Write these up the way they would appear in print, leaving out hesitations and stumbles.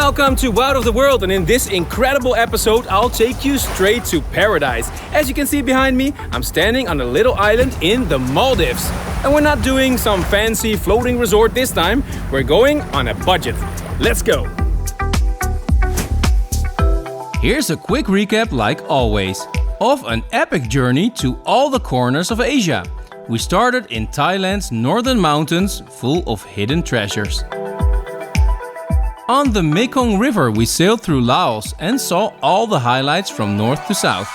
Welcome to Wout of the World, and in this incredible episode I'll take you straight to paradise. As you can see behind me, I'm standing on a little island in the Maldives. And we're not doing some fancy floating resort this time, we're going on a budget. Let's go! Here's a quick recap, like always, of an epic journey to all the corners of Asia. We started in Thailand's northern mountains, full of hidden treasures. On the Mekong River, we sailed through Laos and saw all the highlights from north to south.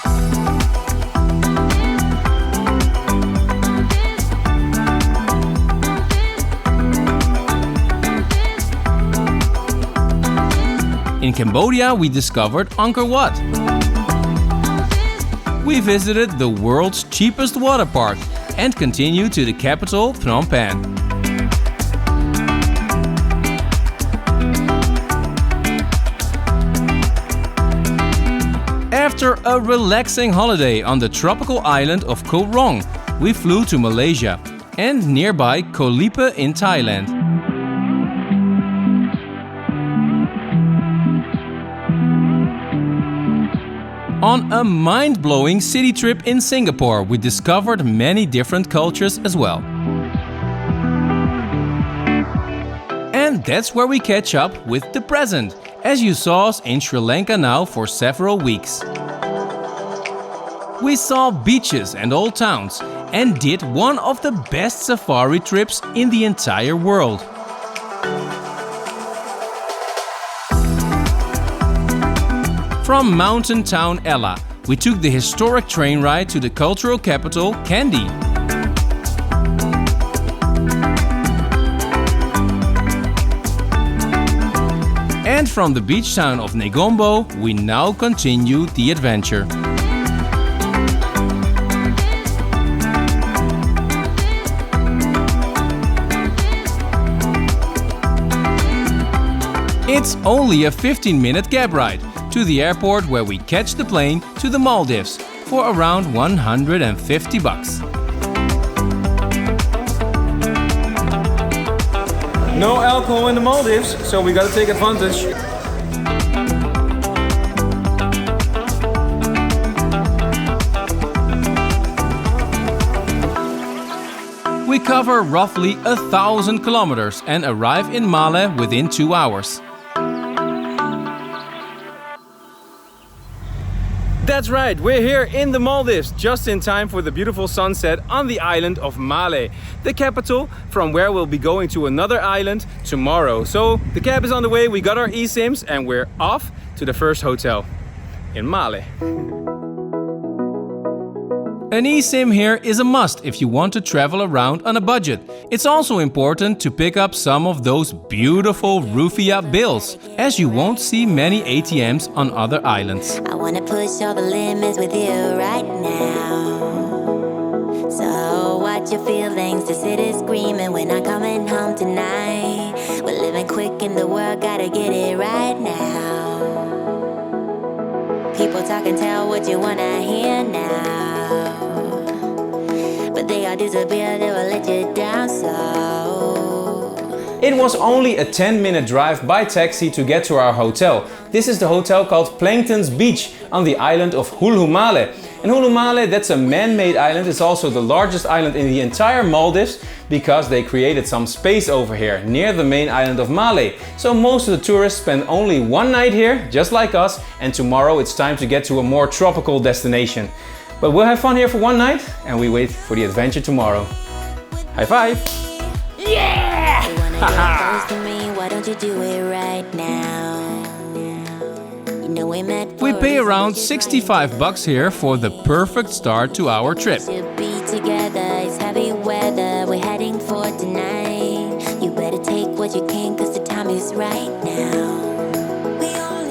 In Cambodia, we discovered Angkor Wat. We visited the world's cheapest water park and continued to the capital, Phnom Penh. After a relaxing holiday on the tropical island of Koh Rong, we flew to Malaysia and nearby Koh Lipe in Thailand. On a mind-blowing city trip in Singapore, we discovered many different cultures as well. And that's where we catch up with the present, as you saw us in Sri Lanka now for several weeks. We saw beaches and old towns and did one of the best safari trips in the entire world. From mountain town Ella, we took the historic train ride to the cultural capital, Kandy. And from the beach town of Negombo, we now continue the adventure. It's only a 15-minute cab ride to the airport, where we catch the plane to the Maldives for around $150. No alcohol in the Maldives, so we gotta take advantage. We cover roughly 1,000 kilometers and arrive in Malé within 2 hours. That's right, we're here in the Maldives, just in time for the beautiful sunset on the island of Malé, the capital, from where we'll be going to another island tomorrow. So the cab is on the way, we got our eSIMs, and we're off to the first hotel in Malé. An eSIM here is a must if you want to travel around on a budget. It's also important to pick up some of those beautiful Rufiyaa bills, as you won't see many ATMs on other islands. I wanna push all the limits with you right now. So watch your feelings, the city's screaming, we're not coming home tonight. We're living quick in the world, gotta get it right now. People talk and tell what you wanna hear now. But they all disappear, they will let you down so. It was only a 10-minute drive by taxi to get to our hotel. This is the hotel called Plankton's Beach on the island of Hulu Malé. And Hulu Malé, that's a man-made island. It's also the largest island in the entire Maldives because they created some space over here near the main island of Malé. So most of the tourists spend only one night here, just like us, and tomorrow it's time to get to a more tropical destination. But we'll have fun here for one night and we wait for the adventure tomorrow. High five! Yeah! Why don't you do it right now? You know we pay around $65 here for the perfect start to our trip. To be together, it's heavy weather, we're heading for tonight. You better take what you can, cause the time is right now.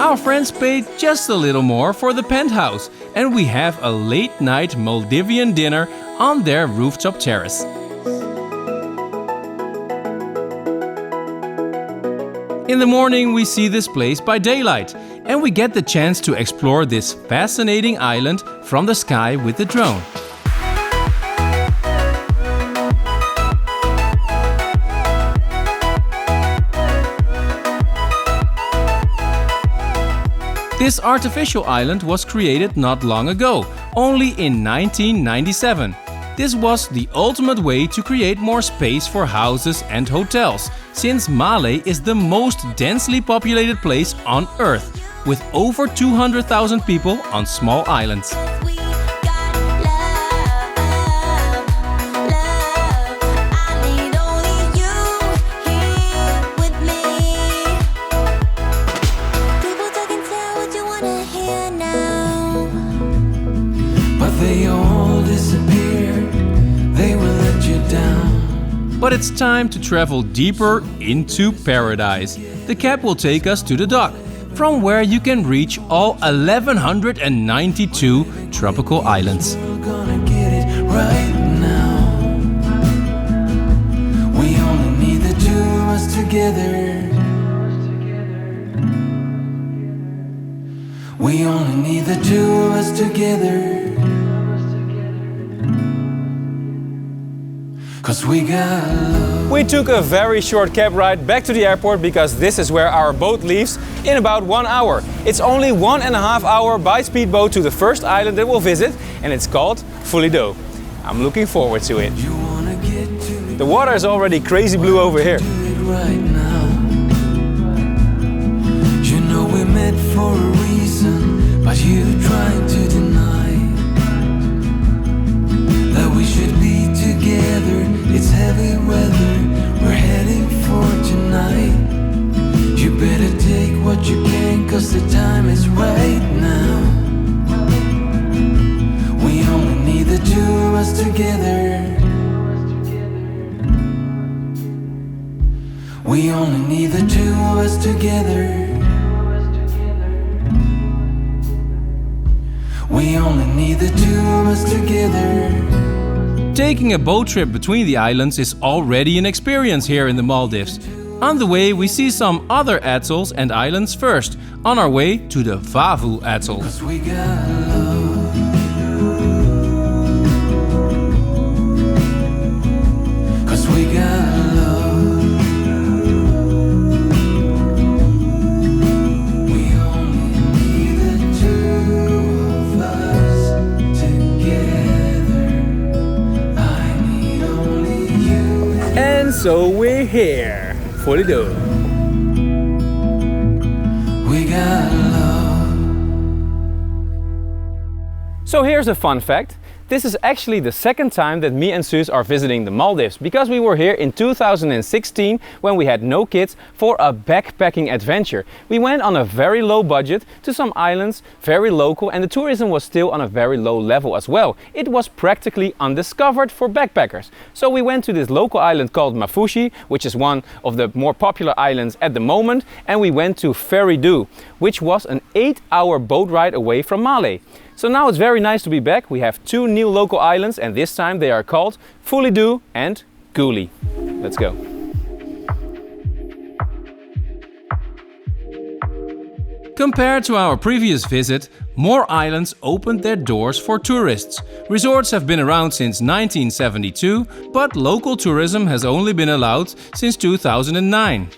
Our friends paid just a little more for the penthouse, and we have a late night Maldivian dinner on their rooftop terrace. In the morning we see this place by daylight, and we get the chance to explore this fascinating island from the sky with the drone. This artificial island was created not long ago, only in 1997. This was the ultimate way to create more space for houses and hotels, since Malé is the most densely populated place on Earth, with over 200,000 people on small islands. We got love, love. I need only you here with me. People talking, tell what you wanna hear now. But they all disappeared, they will let you down. But it's time to travel deeper into paradise. The cab will take us to the dock, from where you can reach all 1192 tropical islands. We're gonna get it right now. We only need the two of us together. We only need the two of us together. 'Cause we got love. We took a very short cab ride back to the airport because this is where our boat leaves in about 1 hour. It's only 1.5 hours by speedboat to the first island that we'll visit, and it's called Fulidhoo. I'm looking forward to it. You wanna get to it, The water is already crazy blue over here. do it right now. You know we met for a reason, but you tried to deny that we should be together. It's heavy weather, we're heading for tonight. You better take what you can, 'cause the time is right now. We only need the two of us together. We only need the two of us together. We only need the two of us together. Taking a boat trip between the islands is already an experience here in the Maldives. On the way, we see some other atolls and islands first, on our way to the Vaavu Atoll. 'Cause we got love. 'Cause we got love. We only need the two of us together. I need only you. And so we're here, Fulidhoo. We got love. So here's a fun fact. This is actually the second time that me and Suze are visiting the Maldives, because we were here in 2016 when we had no kids for a backpacking adventure. We went on a very low budget to some islands, very local, and the tourism was still on a very low level as well. It was practically undiscovered for backpackers. So we went to this local island called Mafushi, which is one of the more popular islands at the moment, and we went to Fulidhoo, which was an 8-hour boat ride away from Malé. So now it's very nice to be back. We have 2 new local islands, and this time they are called Fulidhoo and Gulhi. Let's go. Compared to our previous visit, more islands opened their doors for tourists. Resorts have been around since 1972, but local tourism has only been allowed since 2009.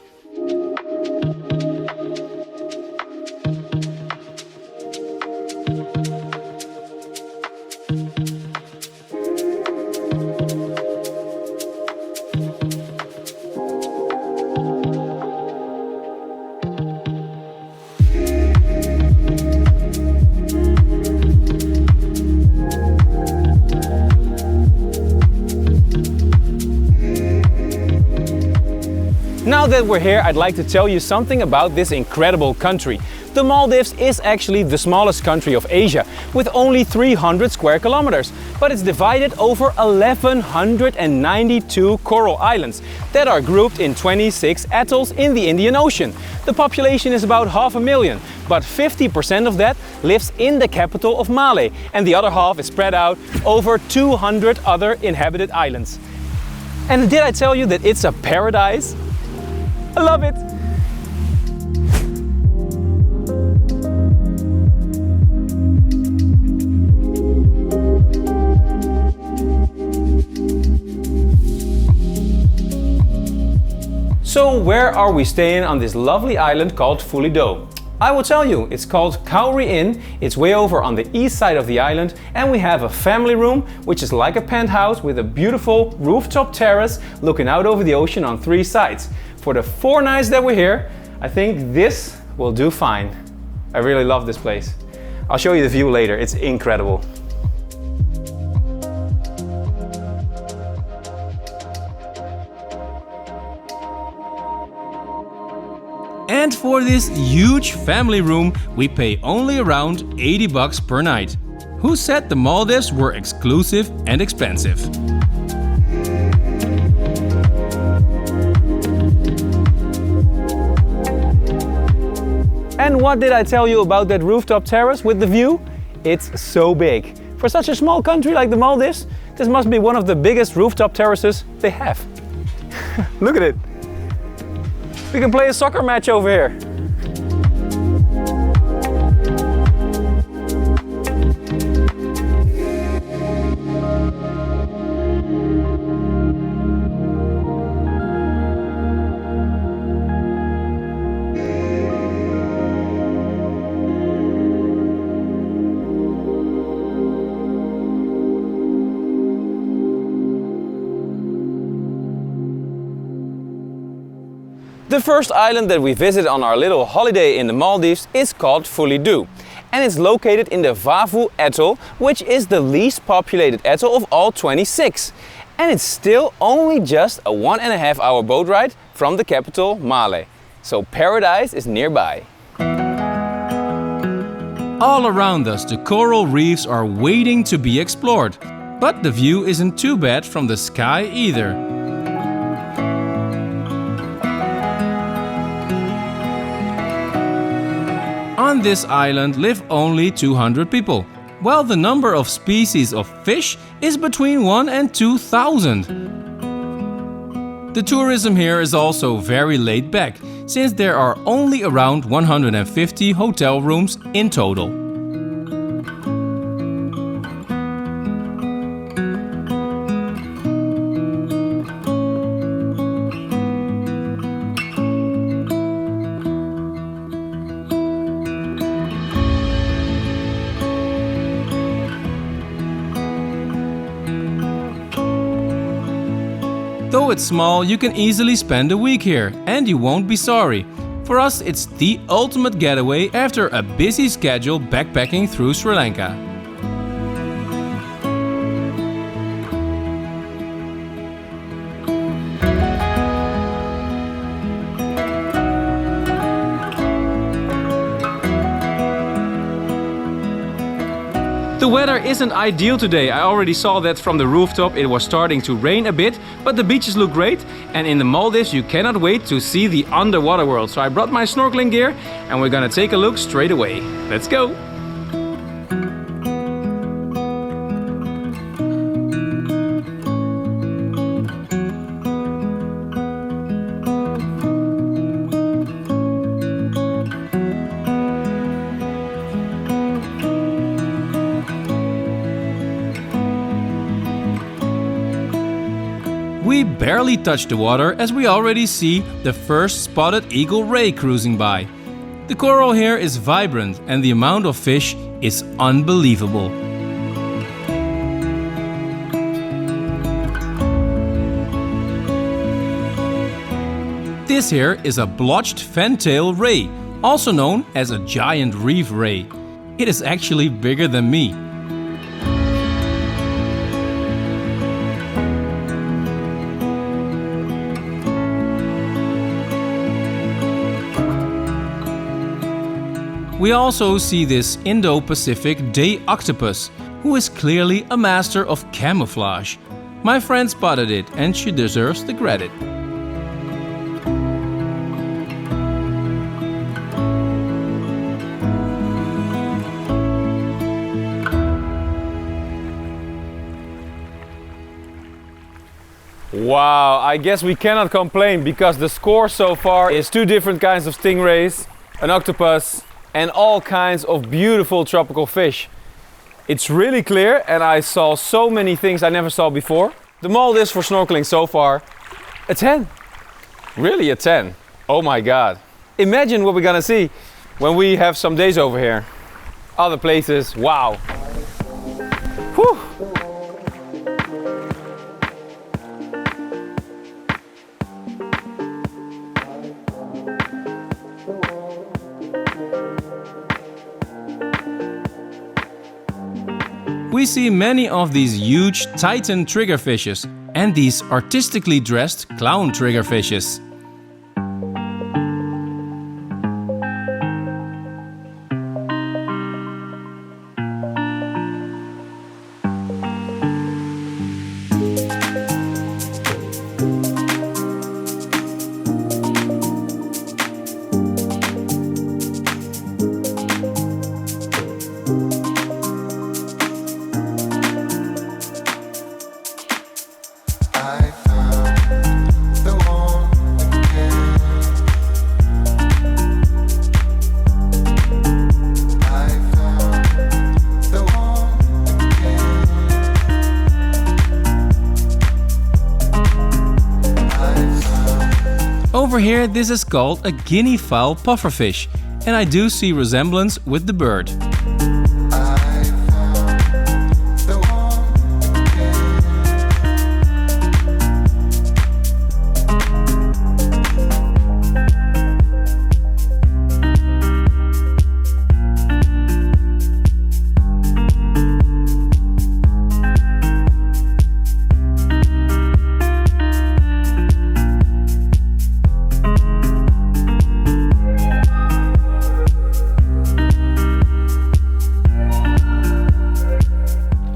Now that we're here, I'd like to tell you something about this incredible country. The Maldives is actually the smallest country of Asia, with only 300 square kilometers. But it's divided over 1192 coral islands that are grouped in 26 atolls in the Indian Ocean. The population is about 500,000, but 50% of that lives in the capital of Malé, and the other half is spread out over 200 other inhabited islands. And did I tell you that it's a paradise? I love it! So where are we staying on this lovely island called Fulidhoo? I will tell you, it's called Gulhi Inn, it's way over on the east side of the island, and we have a family room, which is like a penthouse with a beautiful rooftop terrace looking out over the ocean on 3 sides. For the 4 nights that we're here, I think this will do fine. I really love this place. I'll show you the view later, it's incredible. And for this huge family room, we pay only around 80 bucks per night. Who said the Maldives were exclusive and expensive? And what did I tell you about that rooftop terrace with the view? It's so big. For such a small country like the Maldives, this must be one of the biggest rooftop terraces they have. Look at it. We can play a soccer match over here. The first island that we visit on our little holiday in the Maldives is called Fulidhoo, and it's located in the Vaavu Atoll, which is the least populated atoll of all 26. And it's still only just a 1.5 hour boat ride from the capital, Malé. So paradise is nearby. All around us, the coral reefs are waiting to be explored. But the view isn't too bad from the sky either. On this island live only 200 people, while the number of species of fish is between 1 and 2,000. The tourism here is also very laid back, since there are only around 150 hotel rooms in total. Though it's small, you can easily spend a week here, and you won't be sorry. For us, it's the ultimate getaway after a busy schedule backpacking through Sri Lanka. The weather isn't ideal today. I already saw that from the rooftop. It was starting to rain a bit, but the beaches look great. And in the Maldives, you cannot wait to see the underwater world. So I brought my snorkeling gear and we're gonna take a look straight away. Let's go! We barely touch the water as we already see the first spotted eagle ray cruising by. The coral here is vibrant and the amount of fish is unbelievable. This here is a blotched fantail ray, also known as a giant reef ray. It is actually bigger than me. We also see this Indo-Pacific day octopus, who is clearly a master of camouflage. My friend spotted it and she deserves the credit. Wow, I guess we cannot complain because the score so far is 2 different kinds of stingrays, an octopus, and all kinds of beautiful tropical fish. It's really clear and I saw so many things I never saw before. The Maldives for snorkeling so far, a 10. Really a 10. Oh my god. Imagine what we're gonna see when we have some days over here. Other places, wow. Whew. We see many of these huge Titan triggerfishes and these artistically dressed clown triggerfishes. Over here, this is called a guinea fowl pufferfish, and I do see resemblance with the bird.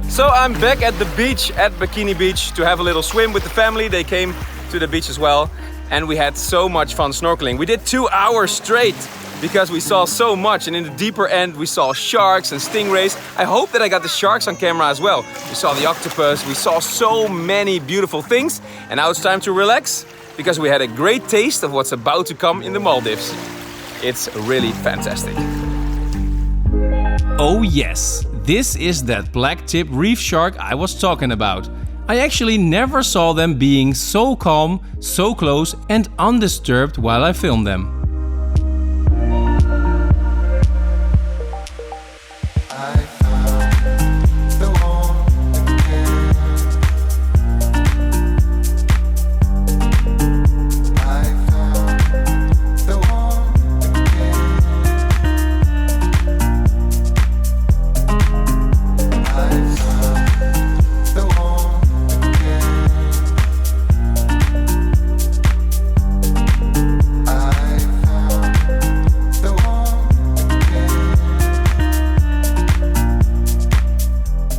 So I'm back at the beach at Bikini Beach to have a little swim with the family. They came to the beach as well and we had so much fun snorkeling. We did 2 hours straight because we saw so much, and in the deeper end we saw sharks and stingrays. I hope that I got the sharks on camera as well. We saw the octopus, we saw so many beautiful things, and now it's time to relax because we had a great taste of what's about to come in the Maldives. It's really fantastic. Oh yes, this is that black-tip reef shark I was talking about. I actually never saw them being so calm, so close and undisturbed while I filmed them.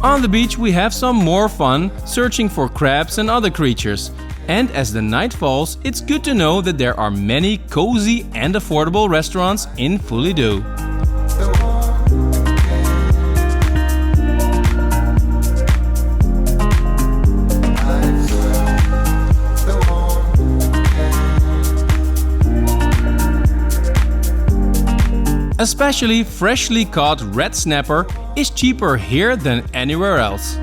On the beach we have some more fun searching for crabs and other creatures. And as the night falls, it's good to know that there are many cozy and affordable restaurants in Fulidhoo. Especially freshly caught red snapper is cheaper here than anywhere else.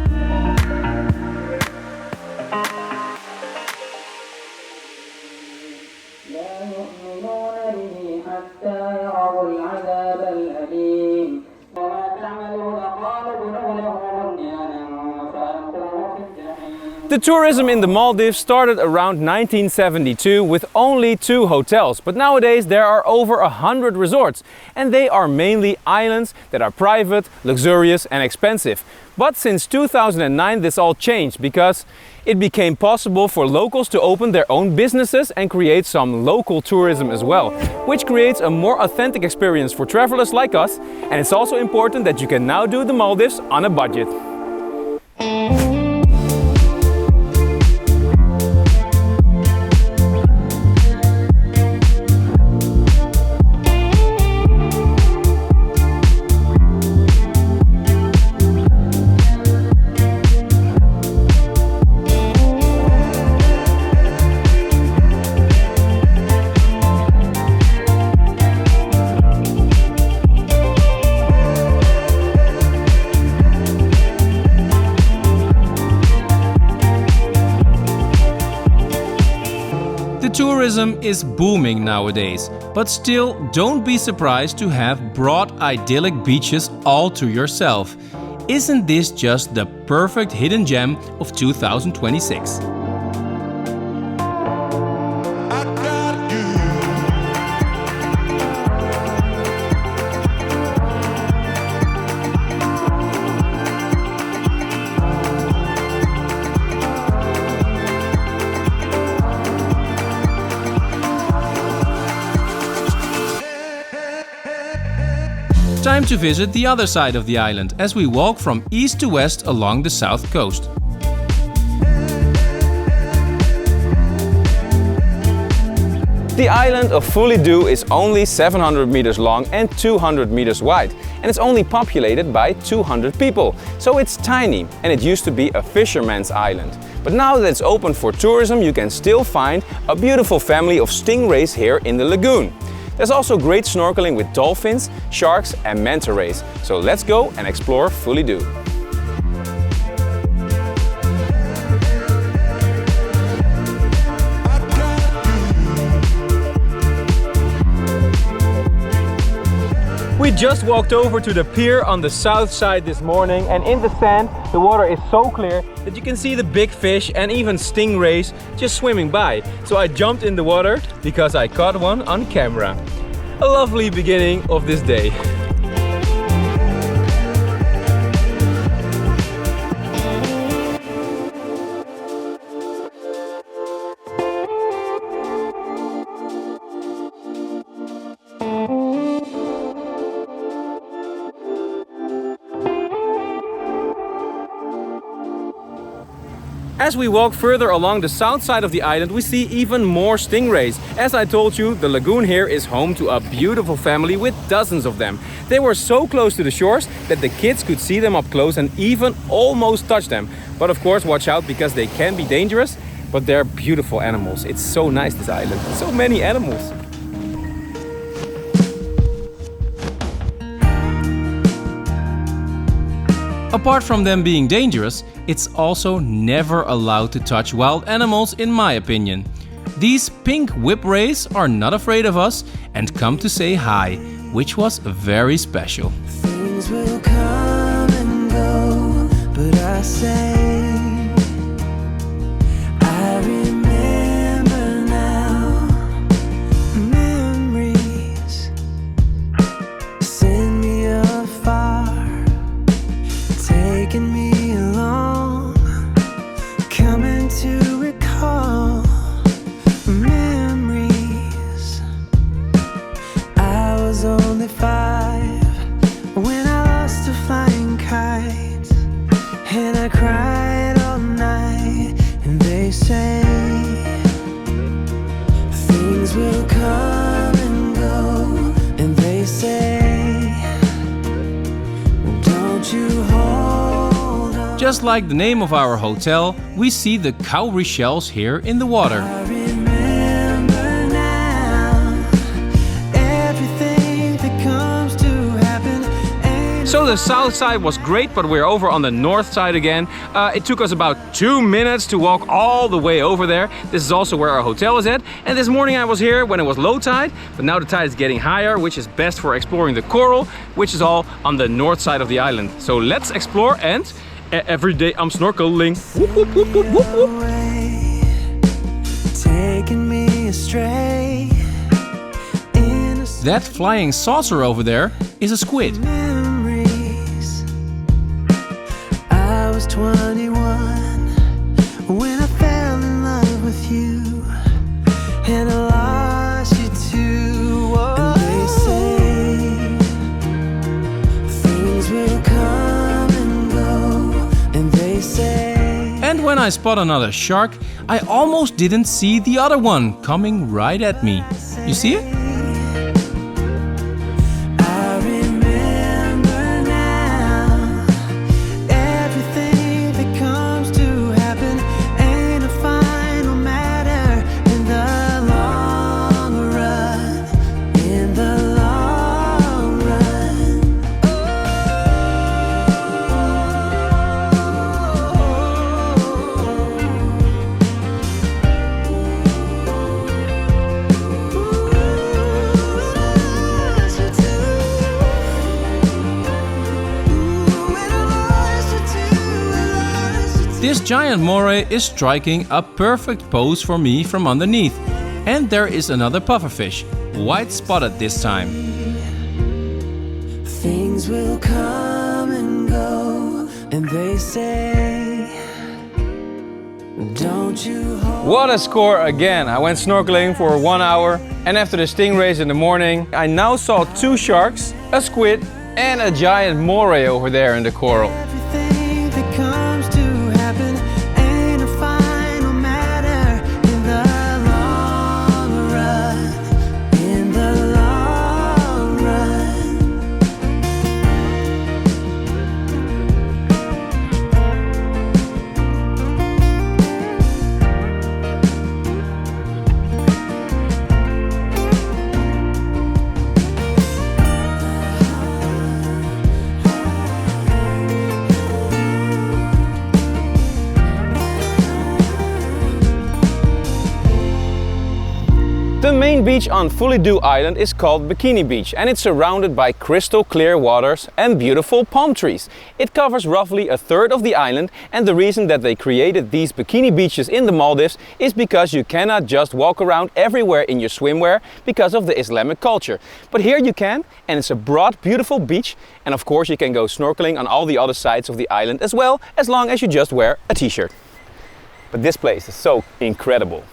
The tourism in the Maldives started around 1972 with only 2 hotels, but nowadays there are over 100 resorts, and they are mainly islands that are private, luxurious and expensive. But since 2009 this all changed because it became possible for locals to open their own businesses and create some local tourism as well, which creates a more authentic experience for travelers like us, and it's also important that you can now do the Maldives on a budget. The tourism is booming nowadays, but still don't be surprised to have broad idyllic beaches all to yourself. Isn't this just the perfect hidden gem of 2026? Time to visit the other side of the island as we walk from east to west along the south coast. The island of Fulidhoo is only 700 meters long and 200 meters wide, and it's only populated by 200 people. So it's tiny, and it used to be a fisherman's island. But now that it's open for tourism, you can still find a beautiful family of stingrays here in the lagoon. There's also great snorkeling with dolphins, sharks and manta rays. So let's go and explore Fulidhoo. We just walked over to the pier on the south side this morning, and in the sand the water is so clear that you can see the big fish and even stingrays just swimming by. So I jumped in the water because I caught one on camera. A lovely beginning of this day. As we walk further along the south side of the island, we see even more stingrays. As I told you, the lagoon here is home to a beautiful family with dozens of them. They were so close to the shores that the kids could see them up close and even almost touch them. But of course, watch out because they can be dangerous, but they're beautiful animals. It's so nice, this island. So many animals. Apart from them being dangerous, it's also never allowed to touch wild animals, in my opinion. These pink whip rays are not afraid of us and come to say hi, which was very special. Things will come and go, but I say I remember now. Memories send me afar, taking me along, coming to recall memories. I was only 5 when I lost a flying kite, and I cried all night. And they say things will come and go, and they say don't you hold on. Just like the name of our hotel, we see the cowrie shells here in the water. I remember now everything that comes to happen. Ain't So the south side was great, but we're over on the north side again. It took us about 2 minutes to walk all the way over there. This is also where our hotel is at. And this morning I was here when it was low tide, but now the tide is getting higher, which is best for exploring the coral, which is all on the north side of the island. So let's explore, and every day I'm snorkeling. Whoop, whoop, whoop, whoop, whoop, whoop. away, taking me astray. In a That flying saucer over there is a squid. memories. I was 21 when I fell in love with you, and I lost you too. And they say things will come and go, and they say And when I spot another shark, I almost didn't see the other one coming right at me. You see it? I remember now everything that comes to happen ain't a final matter in the long run. In the long run. This giant moray is striking a perfect pose for me from underneath. And there is another pufferfish, white spotted this time. Things will come and go, and they say, don't you hold. What a score again! I went snorkeling for 1 hour, and after the stingrays in the morning, I now saw 2 sharks, a squid and a giant moray over there in the coral. Everything that comes to happen ain't a final matter in the long run. In the long run. The main beach on Fulidhoo Island is called Bikini Beach, and it's surrounded by crystal clear waters and beautiful palm trees. It covers roughly a third of the island, and the reason that they created these bikini beaches in the Maldives is because you cannot just walk around everywhere in your swimwear because of the Islamic culture. But here you can, and it's a broad, beautiful beach, and of course you can go snorkeling on all the other sides of the island as well, as long as you just wear a t-shirt. But this place is so incredible.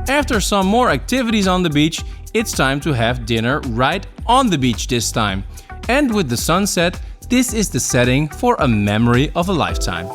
After some more activities on the beach, it's time to have dinner right on the beach this time. And with the sunset, this is the setting for a memory of a lifetime.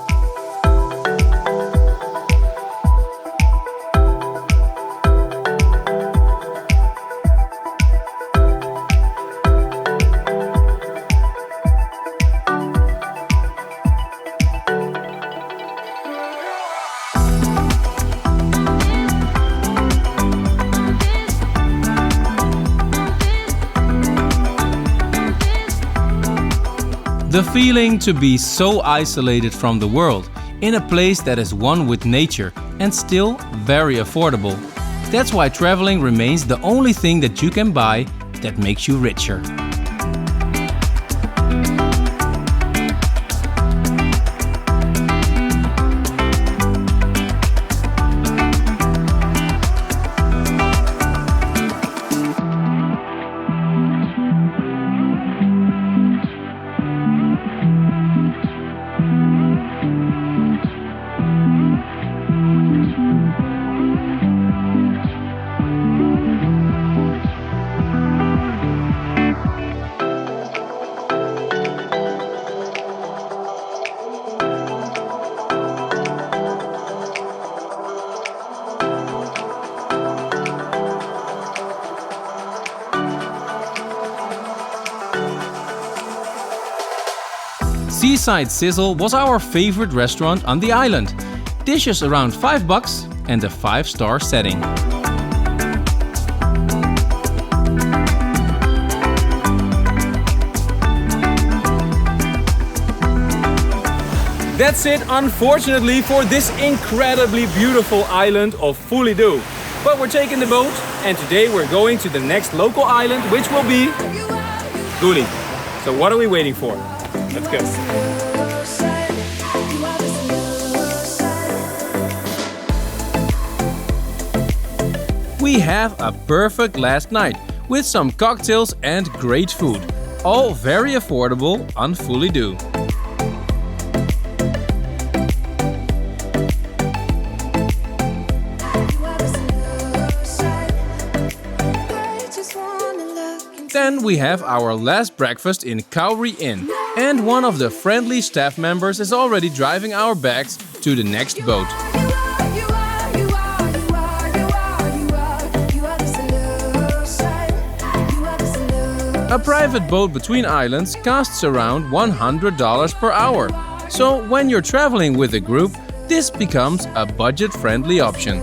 The feeling to be so isolated from the world, in a place that is one with nature and still very affordable. That's why traveling remains the only thing that you can buy that makes you richer. Seaside Sizzle was our favorite restaurant on the island. Dishes around $5 and a 5-star setting. That's it, unfortunately, for this incredibly beautiful island of Fulidhoo. But we're taking the boat, and today we're going to the next local island, which will be Gulhi. So what are we waiting for? Let's go. We have a perfect last night with some cocktails and great food. All very affordable on Fulidhoo. Then we have our last breakfast in Kaafu Inn, and one of the friendly staff members is already driving our bags to the next boat. A private boat between islands costs around $100 per hour. So when you're traveling with a group, this becomes a budget-friendly option.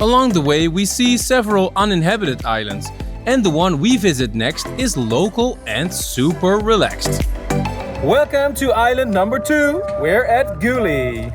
Along the way we see several uninhabited islands, and the one we visit next is local and super relaxed. Welcome to island number 2. We're at Gulhi.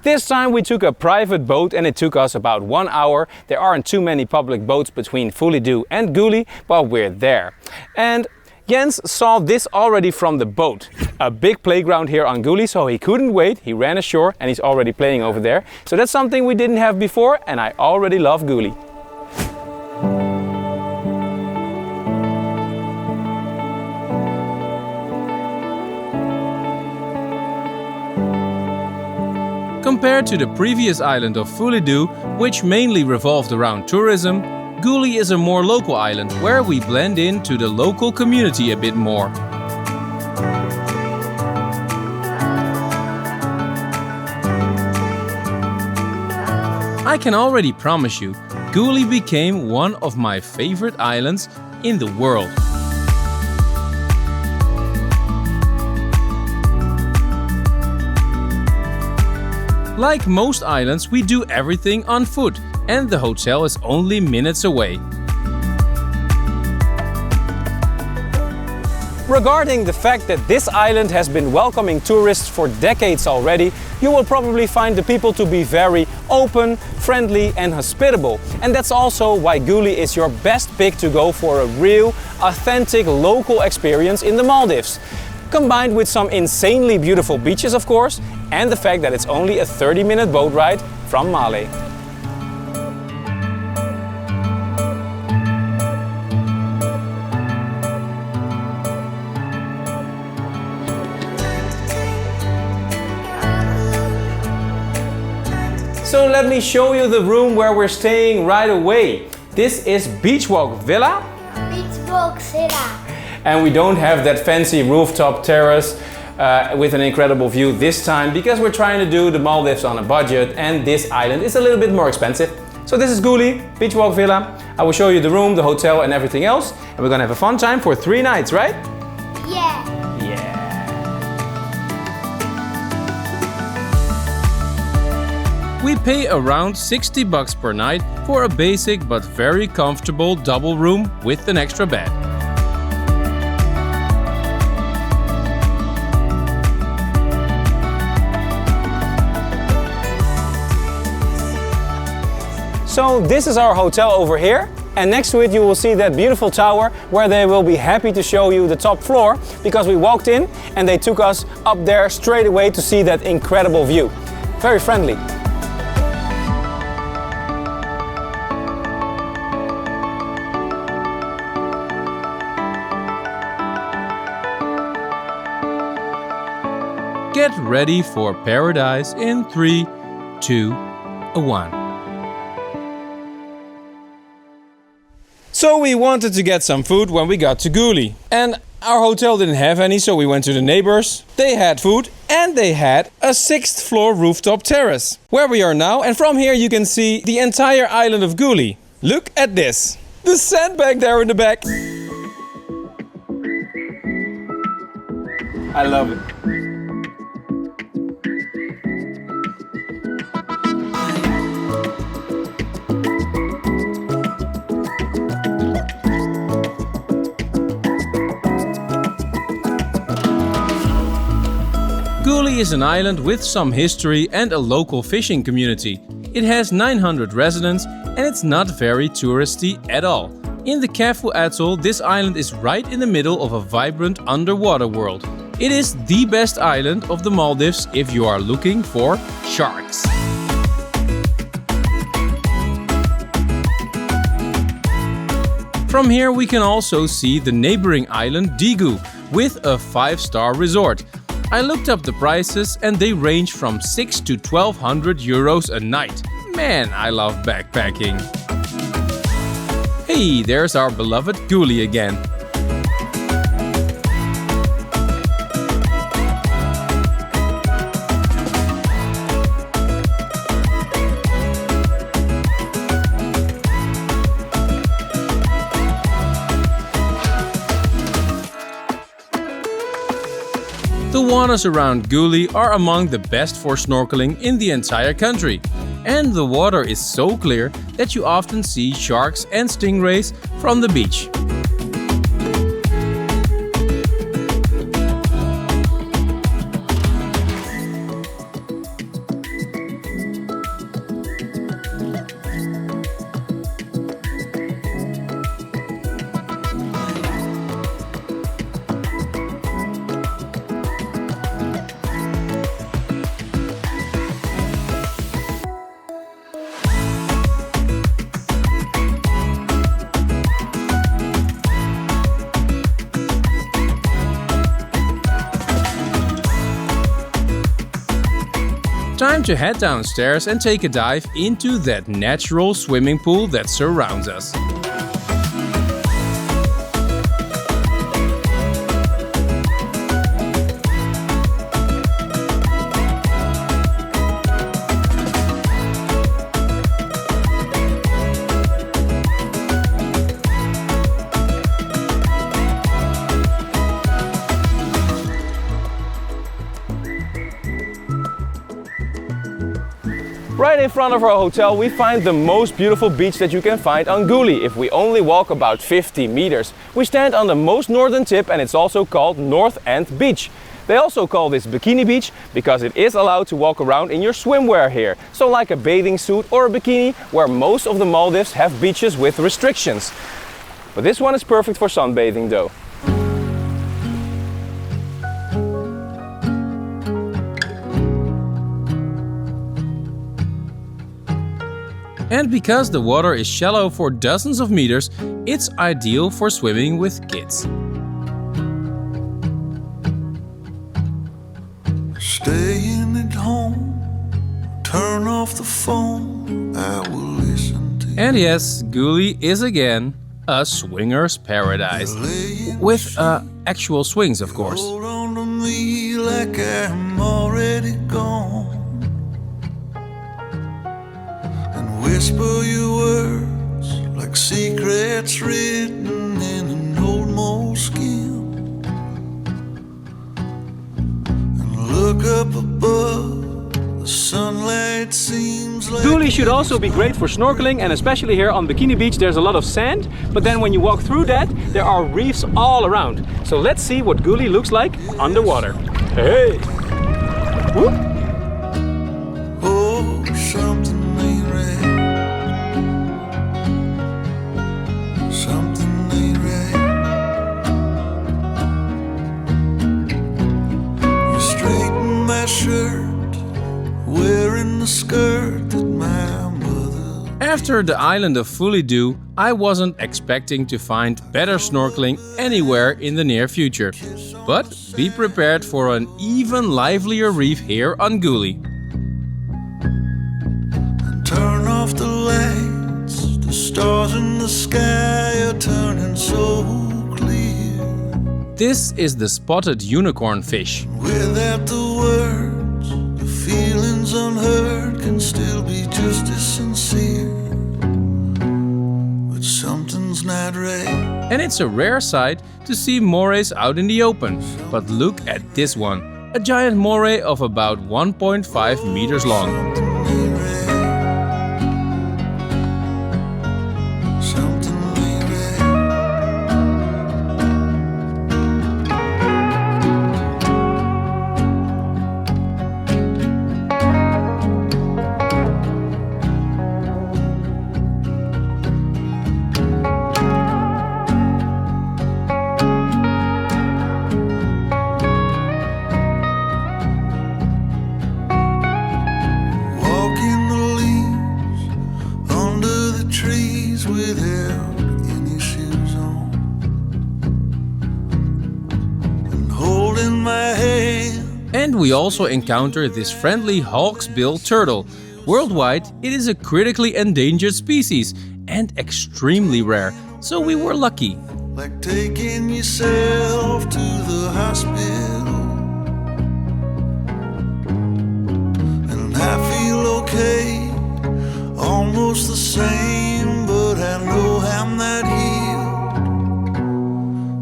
This time we took a private boat and it took us about 1 hour. There aren't too many public boats between Fulidhoo and Gulhi, but we're there. And Jens saw this already from the boat. A big playground here on Gulhi, so he couldn't wait. He ran ashore and he's already playing over there. So that's something we didn't have before, and I already love Gulhi. Compared to the previous island of Fulidhoo, which mainly revolved around tourism, Gulhi is a more local island where we blend into the local community a bit more. I can already promise you, Gulhi became one of my favorite islands in the world. Like most islands, we do everything on foot, and the hotel is only minutes away. Regarding the fact that this island has been welcoming tourists for decades already, you will probably find the people to be very open, friendly and hospitable. And that's also why Gulhi is your best pick to go for a real, authentic local experience in the Maldives. Combined with some insanely beautiful beaches, of course, and the fact that it's only a 30-minute boat ride from Malé. So let me show you the room where we're staying right away. This is Beachwalk Villa. Beachwalk Villa. And we don't have that fancy rooftop terrace with an incredible view this time because we're trying to do the Maldives on a budget and this island is a little bit more expensive. So this is Gulhi, Beachwalk Villa. I will show you the room, the hotel and everything else. And we're gonna have a fun time for 3 nights, right? Yeah. We pay around $60 per night for a basic but very comfortable double room with an extra bed. So this is our hotel over here, and next to it you will see that beautiful tower where they will be happy to show you the top floor because we walked in and they took us up there straight away to see that incredible view. Very friendly. Get ready for paradise in 3, 2, 1. So we wanted to get some food when we got to Gulhi. And our hotel didn't have any, so we went to the neighbors. They had food and they had a 6th floor rooftop terrace. Where we are now, and from here you can see the entire island of Gulhi. Look at this. The sandbank there in the back. I love it. Gulhi is an island with some history and a local fishing community. It has 900 residents and it's not very touristy at all. In the Kaafu Atoll, this island is right in the middle of a vibrant underwater world. It is the best island of the Maldives if you are looking for sharks. From here we can also see the neighboring island Digu with a 5-star resort. I looked up the prices and they range from 6 to 1200 euros a night. Man, I love backpacking. Hey, there's our beloved Gulhi again. The waters around Gulhi are among the best for snorkeling in the entire country. And the water is so clear that you often see sharks and stingrays from the beach. Time to head downstairs and take a dive into that natural swimming pool that surrounds us. Right in front of our hotel we find the most beautiful beach that you can find on Gulhi if we only walk about 50 meters. We stand on the most northern tip and it's also called North End Beach. They also call this Bikini Beach because it is allowed to walk around in your swimwear here. So like a bathing suit or a bikini, where most of the Maldives have beaches with restrictions. But this one is perfect for sunbathing though. And because the water is shallow for dozens of meters, it's ideal for swimming with kids. Staying at home, turn off the phone, I will listen to you. And yes, Gulhi is again a swinger's paradise. With actual swings, of course. Hold on to me like I'm already gone. Whisper your words like secrets written in an old moleskin. And look up above, the sunlight seems like... Gulhi should also be great for snorkeling, and especially here on Bikini Beach there's a lot of sand, but then when you walk through that there are reefs all around. So let's see what Gulhi looks like underwater. Hey! Whoop. Oh, something ain't right. Something ain't right. You straighten my shirt, wearing the skirt that my mother... After the island of Fulidhoo, I wasn't expecting to find better snorkeling anywhere in the near future. But be prepared for an even livelier reef here on Gulhi. Turn off the lights, the stars in the sky are turning so clear. This is the spotted unicorn fish. Without the words, the feelings unheard can still be just as sincere. But something's not right. And it's a rare sight to see morays out in the open. But look at this one, a giant moray of about 1.5 meters long. Without any shoes on, and holding my hand. And we also encounter this friendly hawksbill turtle. Worldwide, it is a critically endangered species and extremely rare, so we were lucky. Like taking yourself to the hospital, and I feel okay, almost the same, but I know I'm not healed,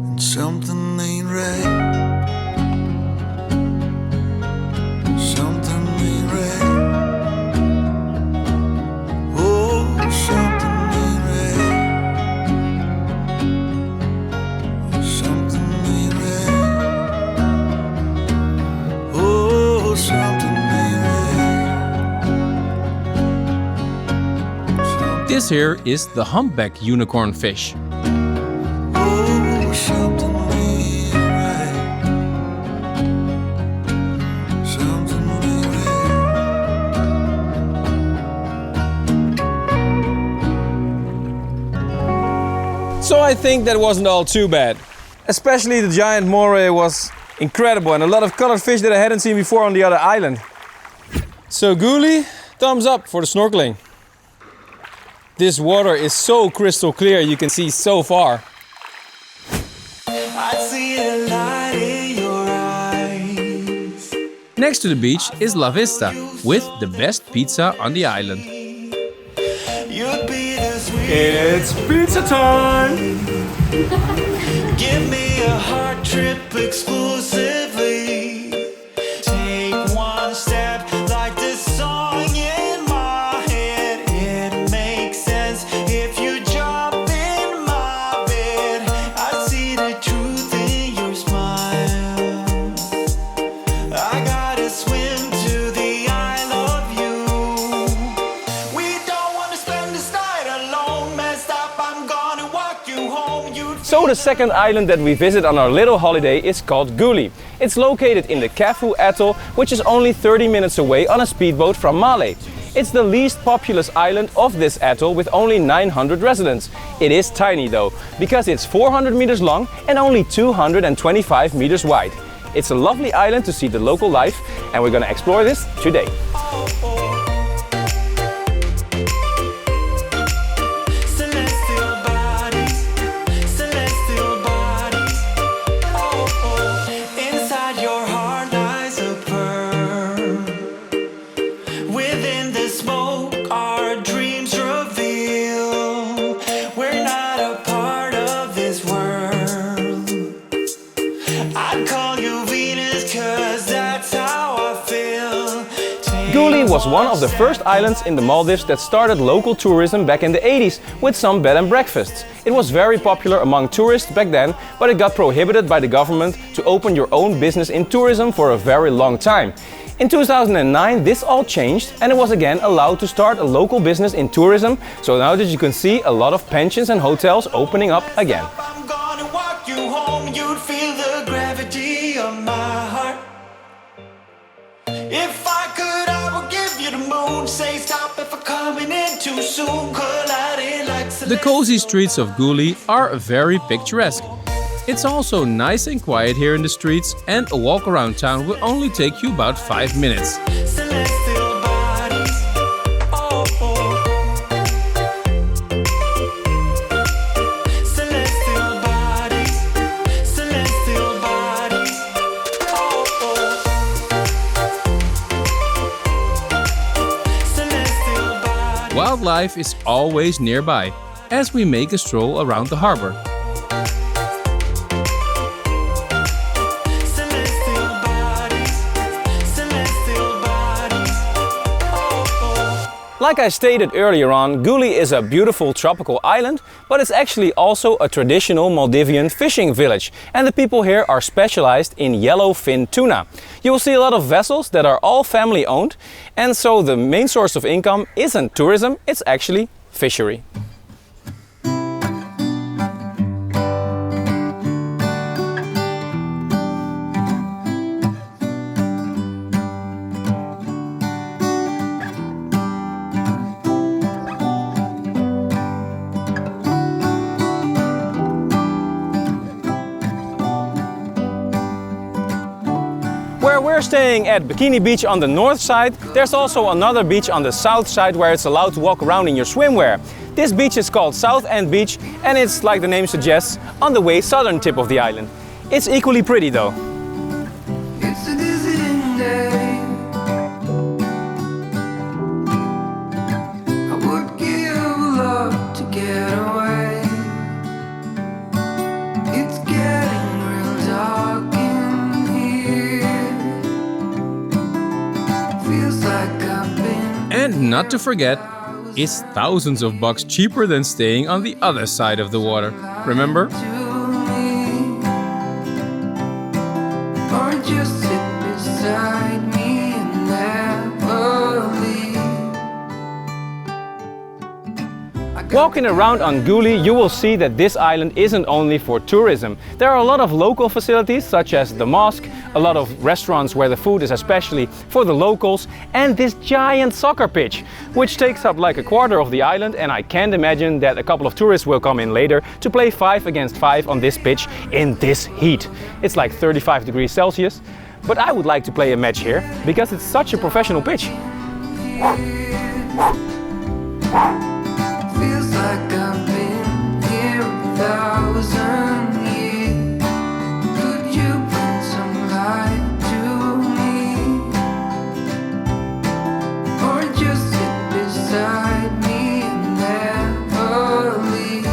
and something ain't right. here is the humpback unicorn fish. Oh, something ain't right. Something ain't right. So I think that wasn't all too bad. Especially the giant moray was incredible, and a lot of colored fish that I hadn't seen before on the other island. So Gulhi, thumbs up for the snorkeling. This water is so crystal clear, you can see so far. I see a light in your eyes. Next to the beach is La Vista, with the best pizza on the island. You'd be the sweet. It's pizza time! Give me a heart trip exclusively. Take one step like this song in my head. It makes sense if you jump in my bed. I see the truth in your smile. I gotta swim to the I love you. We don't wanna spend this night alone. Messed up, I'm gonna walk you home. So the second island that we visit on our little holiday is called Gulhi. It's located in the Kaafu Atoll, which is only 30 minutes away on a speedboat from Malé. It's the least populous island of this atoll with only 900 residents. It is tiny though, because it's 400 meters long and only 225 meters wide. It's a lovely island to see the local life, and we're gonna explore this today. Gulhi was one of the first islands in the Maldives that started local tourism back in the 80s with some bed and breakfasts. It was very popular among tourists back then, but it got prohibited by the government to open your own business in tourism for a very long time. In 2009 this all changed and it was again allowed to start a local business in tourism, so now that you can see a lot of pensions and hotels opening up again. I'm gonna walk you home, you'd feel the gravity of my heart. If I could, I would give you the moon. Say stop if I'm coming in too soon. The cozy streets of Gulhi are very picturesque. It's also nice and quiet here in the streets, and a walk around town will only take you about 5 minutes. Celestial bodies, oh, oh. Celestial bodies, celestial bodies, oh, oh. Celestial bodies. Wildlife is always nearby, as we make a stroll around the harbor. Like I stated earlier on, Gulhi is a beautiful tropical island, but it's actually also a traditional Maldivian fishing village, and the people here are specialized in yellowfin tuna. You will see a lot of vessels that are all family owned, and so the main source of income isn't tourism, it's actually fishery. Where we're staying at Bikini Beach on the north side, there's also another beach on the south side where it's allowed to walk around in your swimwear. This beach is called South End Beach and it's, like the name suggests, on the way southern tip of the island. It's equally pretty though. It's a dizzying day. I would give a lot to get away. It's getting real dark in here. Feels like I've been. And not to forget, it's thousands of bucks cheaper than staying on the other side of the water. Remember? Or just sit beside me and never leave. Walking around on Gulhi, you will see that this island isn't only for tourism. There are a lot of local facilities, such as the mosque, a lot of restaurants where the food is especially for the locals, and this giant soccer pitch, which takes up like a quarter of the island, and I can't imagine that a couple of tourists will come in later to play 5 against 5 on this pitch in this heat. It's like 35 degrees Celsius, but I would like to play a match here because it's such a professional pitch. Feels like I've been here 1,000 years. Could you bring some light to me? Or just sit beside me and never leave?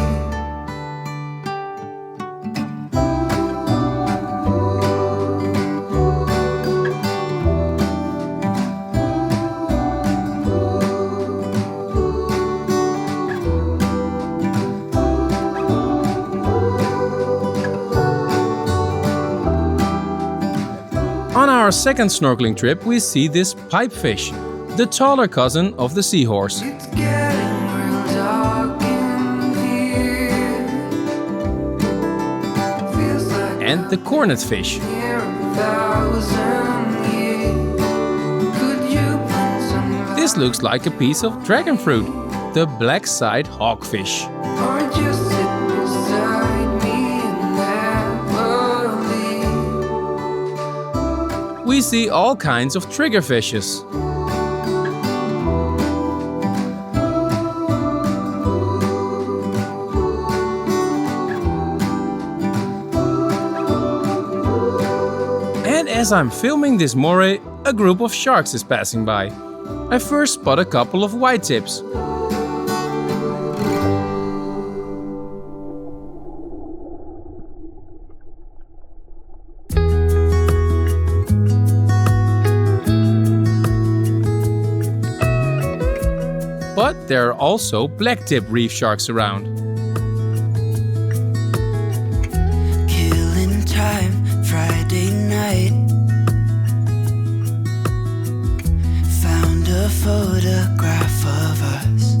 On our second snorkeling trip, we see this pipefish, the taller cousin of the seahorse, It's getting real dark in here. Feels like and the cornet fish. here 1,000 years. Could you bring some light? This looks like a piece of dragon fruit, the black-side hawkfish. Or just sit beside me and never leave. We see all kinds of triggerfishes. And as I'm filming this moray, a group of sharks is passing by. I first spot a couple of white tips. But there are also black-tip reef sharks around. Killing time, Friday night. Found a photograph of us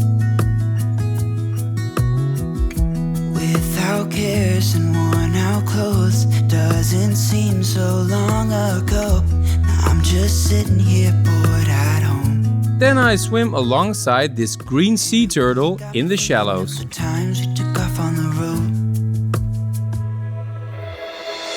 without cares and worn out clothes. Doesn't seem so long ago. Now I'm just sitting here bored at home. Then I swim alongside this green sea turtle in the shallows. The times we took off on the road.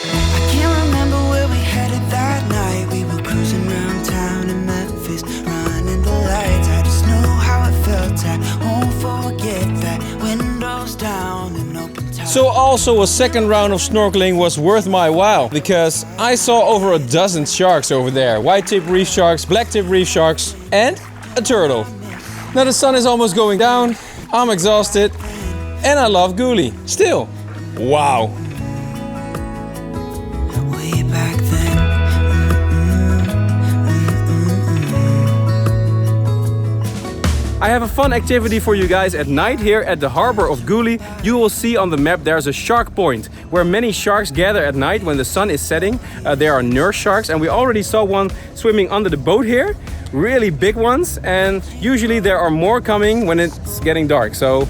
I can't remember where we headed that night. We were cruising around town in Memphis, running the lights. I just know how it felt. I won't forget that. Windows down and open top. So also a second round of snorkeling was worth my while, because I saw over a dozen sharks over there. White-tip reef sharks, black-tip reef sharks, and a turtle. Now the sun is almost going down, I'm exhausted, and I love Gulhi. Still, wow. Way back then. I have a fun activity for you guys at night here at the harbor of Gulhi. You will see on the map there's a shark point where many sharks gather at night when the sun is setting. There are nurse sharks, and we already saw one swimming under the boat here. Really big ones, and usually there are more coming when it's getting dark. So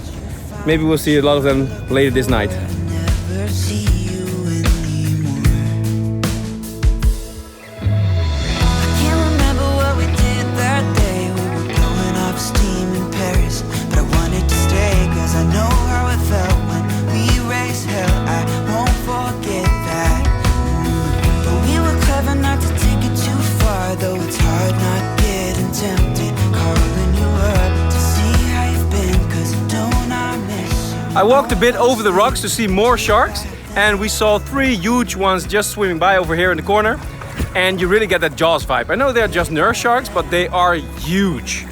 maybe we'll see a lot of them later this night. Never see you anymore. I can't remember what we did that day. We were blowing off steam in Paris, but I wanted to stay 'cause I know how it felt when we raised hell. I won't forget that. But we were clever not to take it too far, though it's hard not getting tempted. Calling you up to see how you've been, 'cause don't I miss you. I walked a bit over the rocks to see more sharks, and we saw 3 huge ones just swimming by over here in the corner. And you really get that Jaws vibe. I know they're just nurse sharks, but they are huge.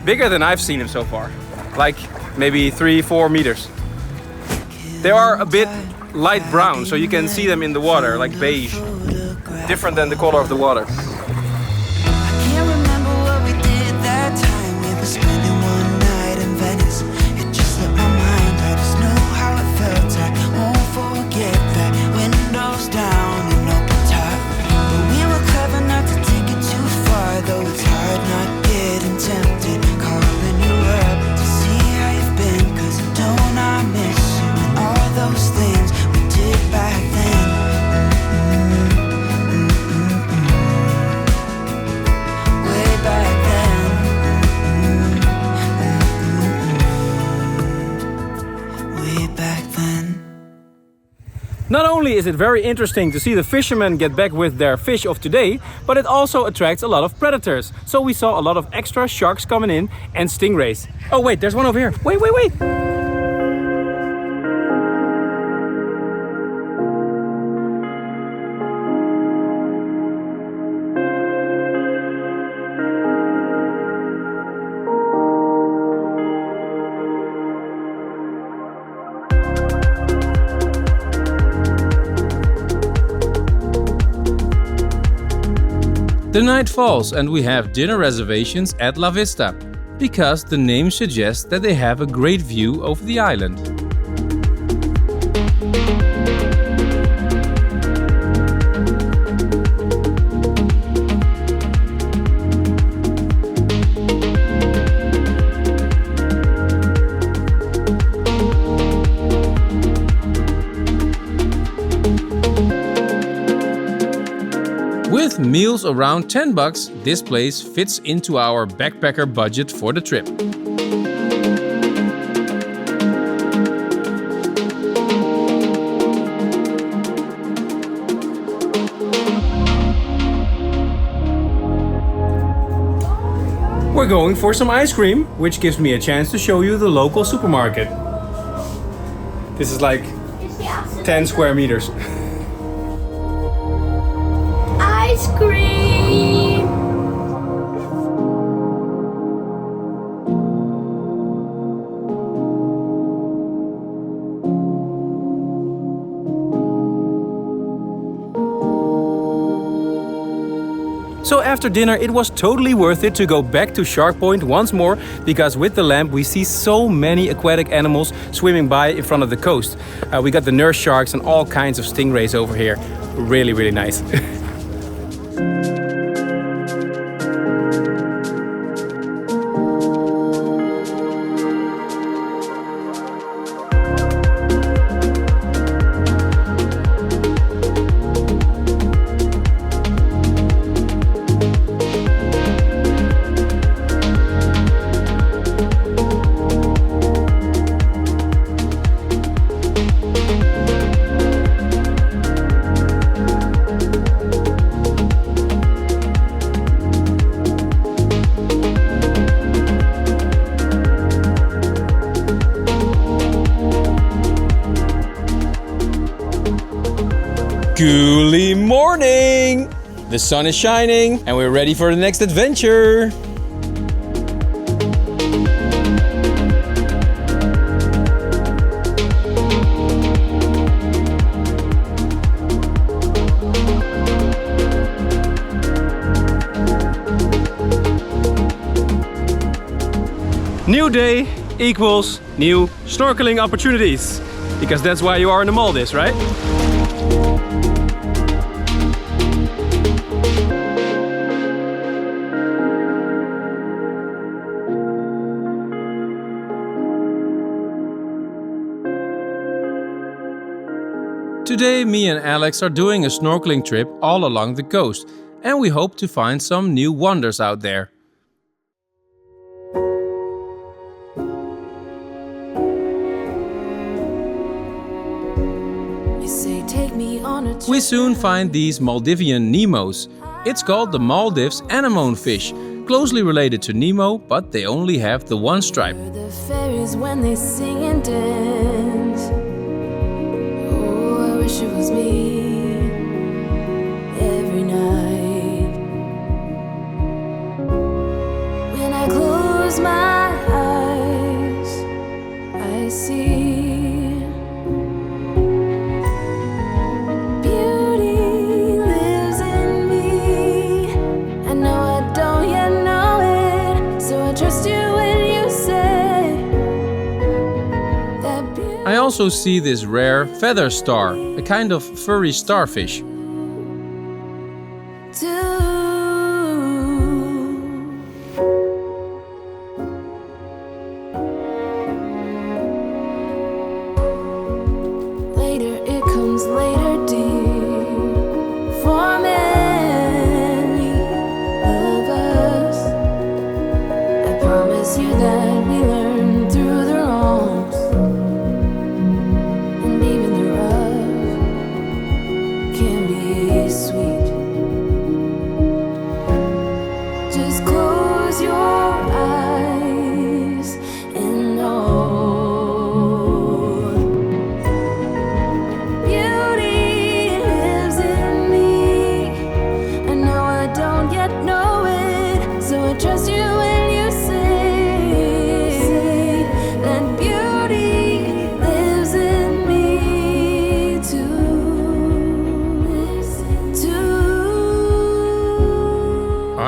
Bigger than I've seen them so far. Like maybe 3-4 meters. They are a bit light brown, so you can see them in the water, like beige. Different than the color of the water. Can't remember what we did that time. We were spending one night in Venice. It just slipped my mind. I just know how it felt. I won't forget that. Windows down and open top. But we were clever not to take it too far, though it's hard not getting tempted. Calling you up to see how you've been, 'cause Not only is it very interesting to see the fishermen get back with their fish of today, but it also attracts a lot of predators. So we saw a lot of extra sharks coming in and stingrays. Oh wait, there's one over here. Wait, wait, wait! The night falls and we have dinner reservations at La Vista, because the name suggests that they have a great view over the island. With meals around $10, this place fits into our backpacker budget for the trip. We're going for some ice cream, which gives me a chance to show you the local supermarket. This is like 10 square meters. Ice cream! So after dinner it was totally worth it to go back to Shark Point once more, because with the lamp we see so many aquatic animals swimming by in front of the coast. We got the nurse sharks and all kinds of stingrays over here. Really, really nice. Gulhi morning! The sun is shining and we're ready for the next adventure! New day equals new snorkeling opportunities. Because that's why you are in the Maldives, right? Today me and Alex are doing a snorkeling trip all along the coast, and we hope to find some new wonders out there. We soon find these Maldivian Nemos. It's called the Maldives anemone fish, closely related to Nemo, but they only have the one stripe. The fairies when they sing and dance. Oh, I wish it was me every night. When I close my eyes, I see I also see this rare feather star, a kind of furry starfish. Later it comes later, dear, for many of us. I promise you that we learn through the wrongs. And even the rough,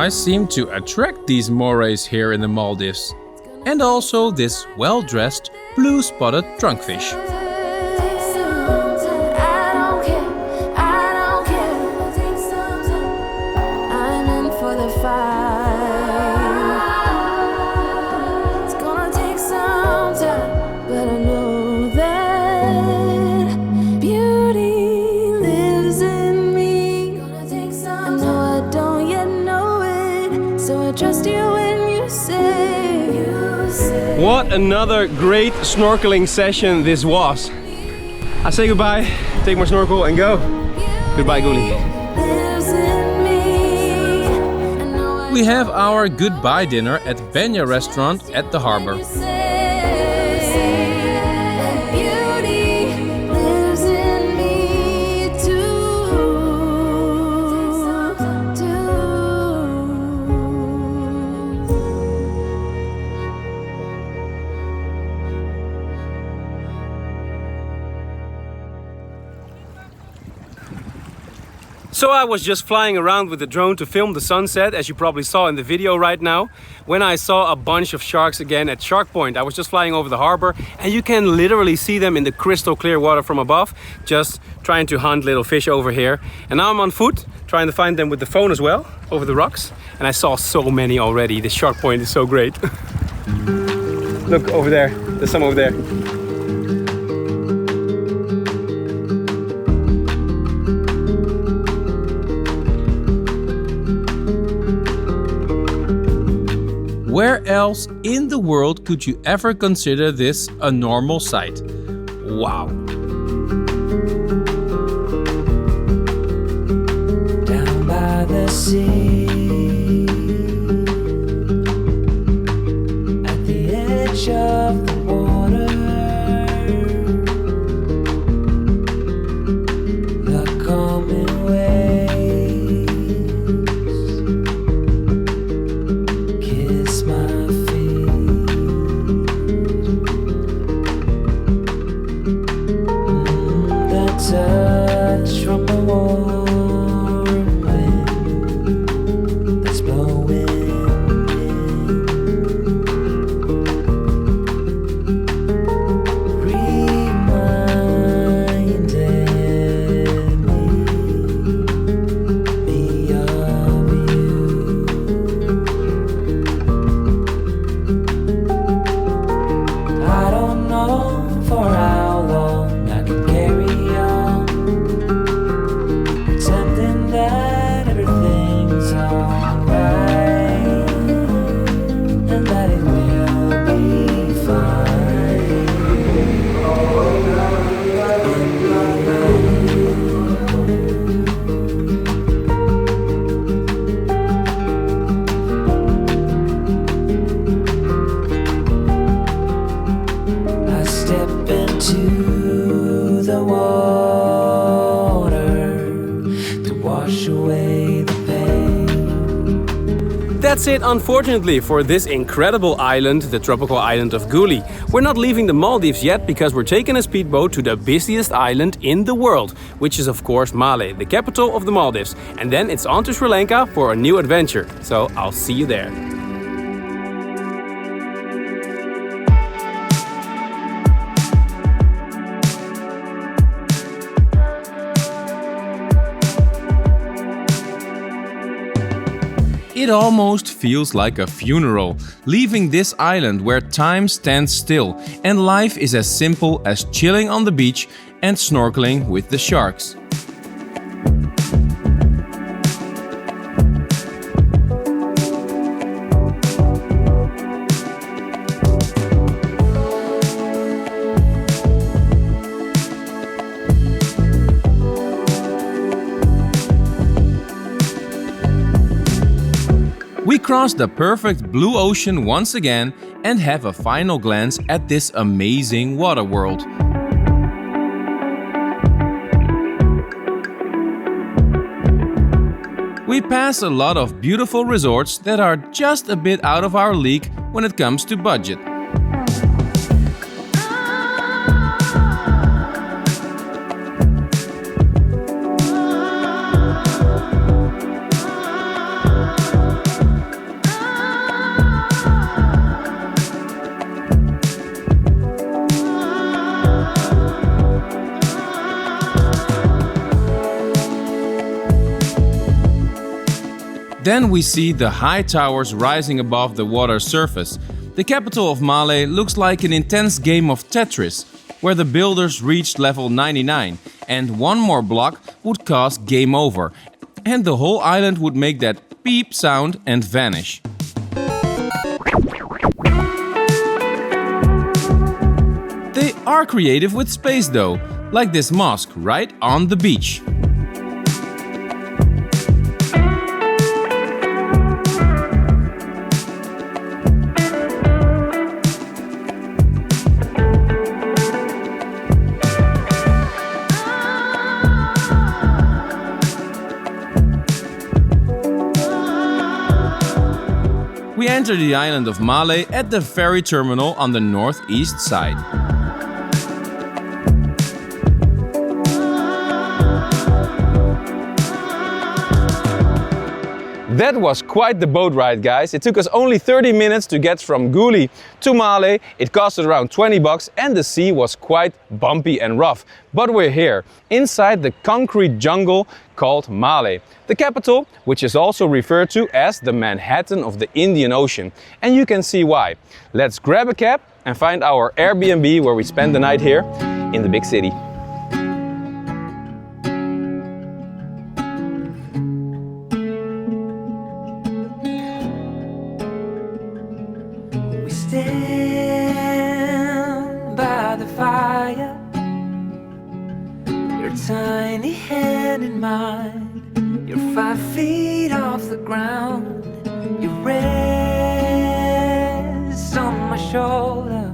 eyes seem to attract these morays here in the Maldives. And also this well-dressed, blue-spotted trunkfish. What another great snorkeling session this was. I say goodbye, take my snorkel and go. Goodbye, Gulhi. We have our goodbye dinner at Benya restaurant at the harbor. So I was just flying around with the drone to film the sunset, as you probably saw in the video right now, when I saw a bunch of sharks again at Shark Point. I was just flying over the harbor and you can literally see them in the crystal clear water from above, just trying to hunt little fish over here. And now I'm on foot, trying to find them with the phone as well, over the rocks. And I saw so many already. The Shark Point is so great. Look over there, there's some over there. Where else in the world could you ever consider this a normal sight? Wow! Down by the sea, at the edge of the water, the coming waves kiss my feet. The touch from the warm wind that's blowing in reminded me of you. I don't know for how long I can carry on, pretending that everything's alright and that it will be fine. I step into the water to wash away the pain. That's it, unfortunately, for this incredible island, the tropical island of Gulhi. We're not leaving the Maldives yet because we're taking a speedboat to the busiest island in the world, which is of course Malé, the capital of the Maldives. And then it's on to Sri Lanka for a new adventure. So I'll see you there. It almost feels like a funeral, leaving this island where time stands still and life is as simple as chilling on the beach and snorkeling with the sharks. We cross the perfect blue ocean once again and have a final glance at this amazing water world. We pass a lot of beautiful resorts that are just a bit out of our league when it comes to budget. Then we see the high towers rising above the water's surface. The capital of Malé looks like an intense game of Tetris, where the builders reached level 99, and one more block would cause game over, and the whole island would make that beep sound and vanish. They are creative with space though, like this mosque right on the beach. We enter the island of Malé at the ferry terminal on the northeast side. That was quite the boat ride, guys. It took us only 30 minutes to get from Gulhi to Malé. It costed around 20 bucks and the sea was quite bumpy and rough. But we're here, inside the concrete jungle called Malé, the capital, which is also referred to as the Manhattan of the Indian Ocean. And you can see why. Let's grab a cab and find our Airbnb where we spend the night here in the big city. Stand by the fire, your tiny hand in mine. You're 5 feet off the ground. You rest on my shoulder.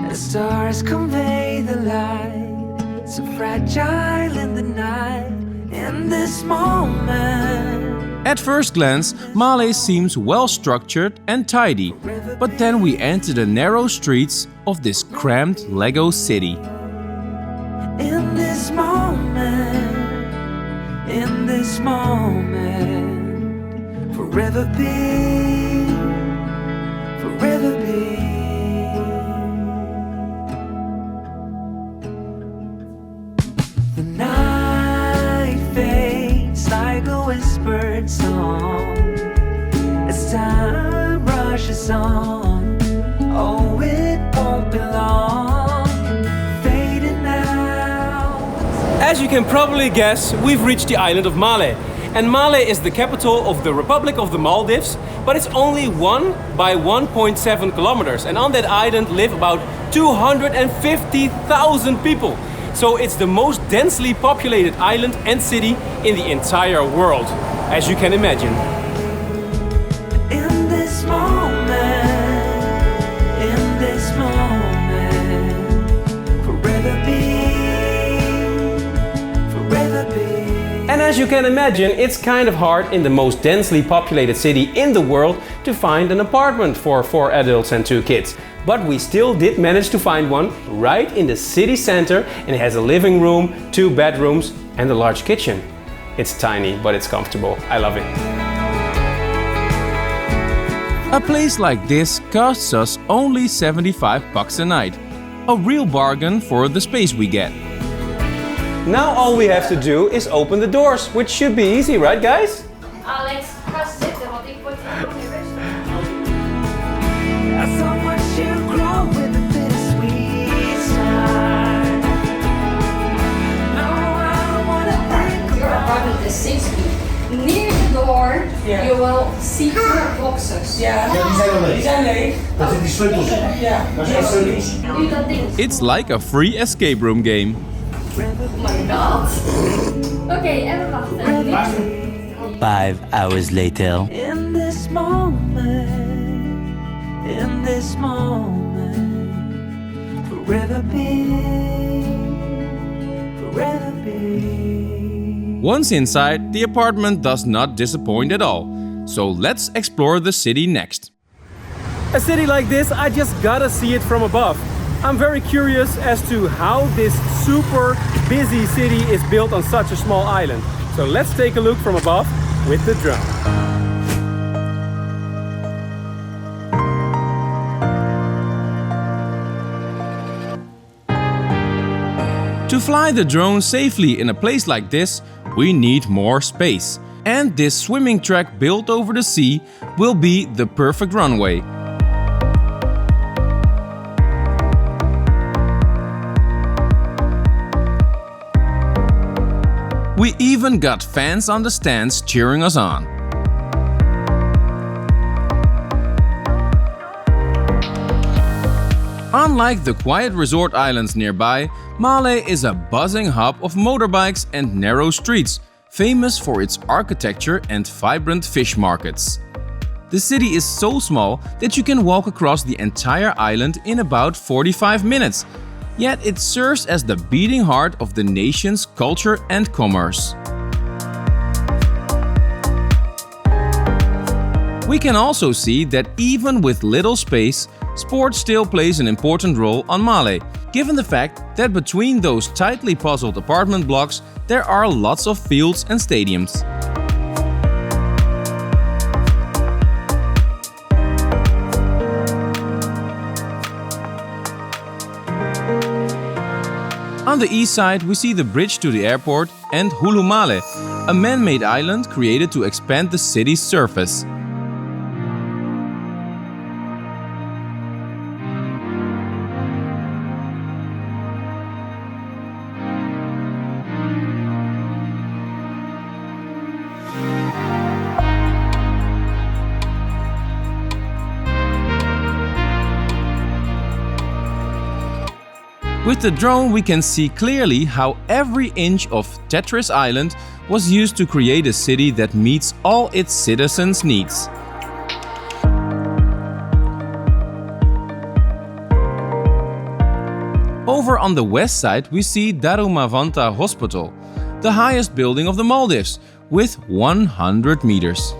The stars convey the light, so fragile in the night. In this moment, At first glance, Malé seems well structured and tidy, but then we enter the narrow streets of this cramped Lego city. in this moment, forever be, forever be. The night fades like a whispered song as time rushes on. Oh, it won't be long, fading out. As you can probably guess, we've reached the island of Malé. And Malé is the capital of the Republic of the Maldives, but it's only 1 by 1.7 kilometers. And on that island live about 250,000 people. So it's the most densely populated island and city in the entire world, as you can imagine. In this moment, forever be, forever be. And as you can imagine, it's kind of hard in the most densely populated city in the world to find an apartment for 4 adults and 2 kids. But we still did manage to find one right in the city center, and it has a living room, 2 bedrooms and a large kitchen. It's tiny, but it's comfortable. I love it. A place like this costs us only 75 bucks a night. A real bargain for the space we get. Now all we have to do is open the doors, which should be easy, right guys? Alex, ga zitten, want ik word hier gewoon niet rustig. I saw watch you grow with a bittersweet smile. No, I don't wanna think Your about apartment is 6 feet. Near the door, you will see 2 boxes. Ja, die zijn wel leeg. Die zijn leeg. Daar zitten die sleutels in. Ja. Daar zijn sleutels. Nu dat ding. It's like a free escape room game. Oh my god. Oké, even wachten. 5 hours later. in this moment, forever be, forever be. Once inside, the apartment does not disappoint at all. So let's explore the city next. A city like this, I just gotta see it from above. I'm very curious as to how this super busy city is built on such a small island. So let's take a look from above with the drone. To fly the drone safely in a place like this, we need more space. And this swimming track built over the sea will be the perfect runway. We even got fans on the stands cheering us on. Unlike the quiet resort islands nearby, Malé is a buzzing hub of motorbikes and narrow streets, famous for its architecture and vibrant fish markets. The city is so small that you can walk across the entire island in about 45 minutes. Yet it serves as the beating heart of the nation's culture and commerce. We can also see that even with little space, sport still plays an important role on Malé, given the fact that between those tightly puzzled apartment blocks there are lots of fields and stadiums. On the east side we see the bridge to the airport and Hulu Malé, a man-made island created to expand the city's surface. With the drone we can see clearly how every inch of Tetris Island was used to create a city that meets all its citizens' needs. Over on the west side we see Darumavanta Hospital, the highest building of the Maldives, with 100 meters.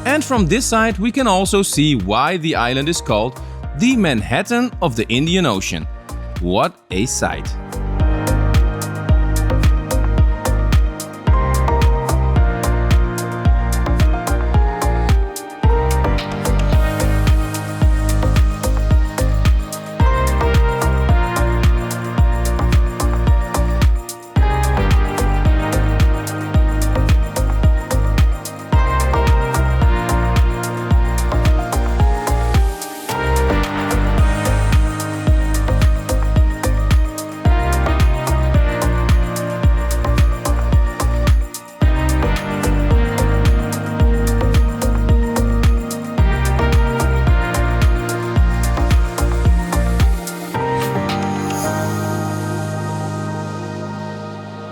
And from this side we can also see why the island is called the Manhattan of the Indian Ocean. What a sight!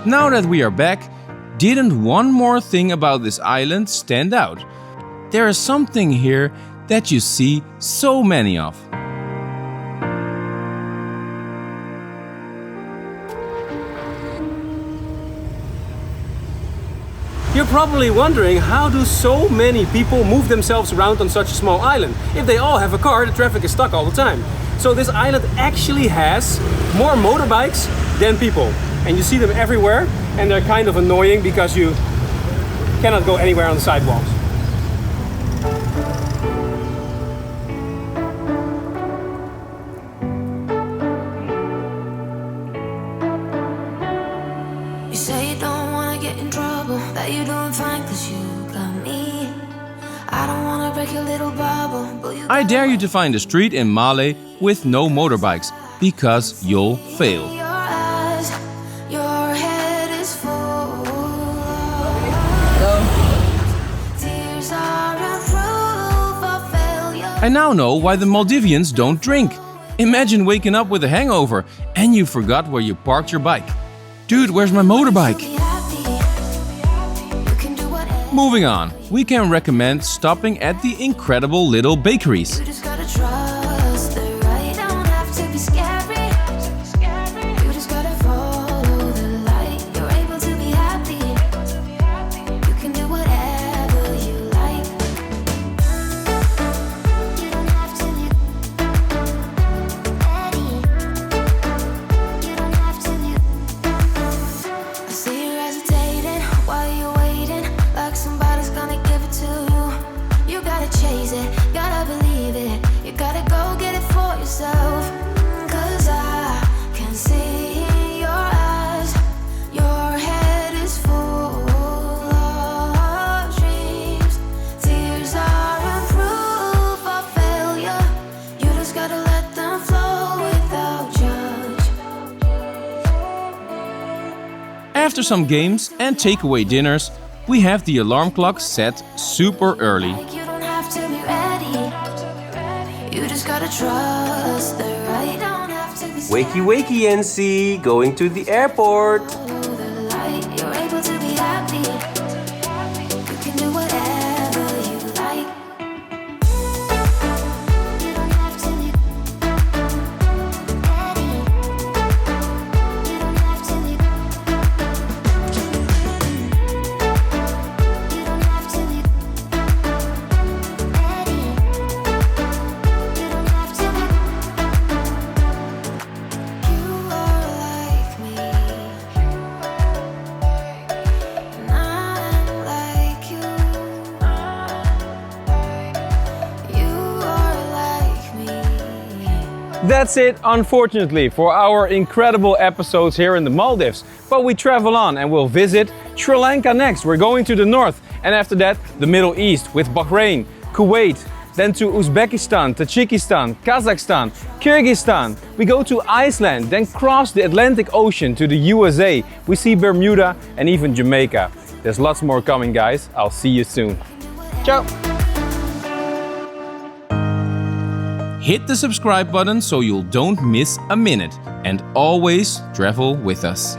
Now that we are back, didn't one more thing about this island stand out? There is something here that you see so many of. You're probably wondering, how do so many people move themselves around on such a small island? If they all have a car, the traffic is stuck all the time. So this island actually has more motorbikes than people. And you see them everywhere, and they're kind of annoying because you cannot go anywhere on the sidewalks. You say you don't wanna get in trouble, that you're doing fine cause you got me. I don't wanna break your little bubble, but you I dare you to find a street in Malé with no motorbikes, because you'll fail. I now know why the Maldivians don't drink. Imagine waking up with a hangover and you forgot where you parked your bike. Dude, where's my motorbike? Moving on, we can recommend stopping at the incredible little bakeries. Gotta After some games and takeaway dinners, we have the alarm clock set super early. Like you don't have to be ready. You just gotta trust the right. Don't have to be Wakey wakey NC, going to the airport. the light. You're able to be happy. You can do whatever you like. You don't have to be ready. You don't have to be. You don't have to be ready. You don't have to be. You are like me, and I'm like you. You are like me. That's it, unfortunately, for our incredible episodes here in the Maldives. But we travel on and we'll visit Sri Lanka next. We're going to the north, and after that, the Middle East with Bahrain, Kuwait, then to Uzbekistan, Tajikistan, Kazakhstan, Kyrgyzstan. We go to Iceland, then cross the Atlantic Ocean to the USA. We see Bermuda and even Jamaica. There's lots more coming, guys. I'll see you soon. Ciao! Hit the subscribe button so you don't miss a minute, and always travel with us.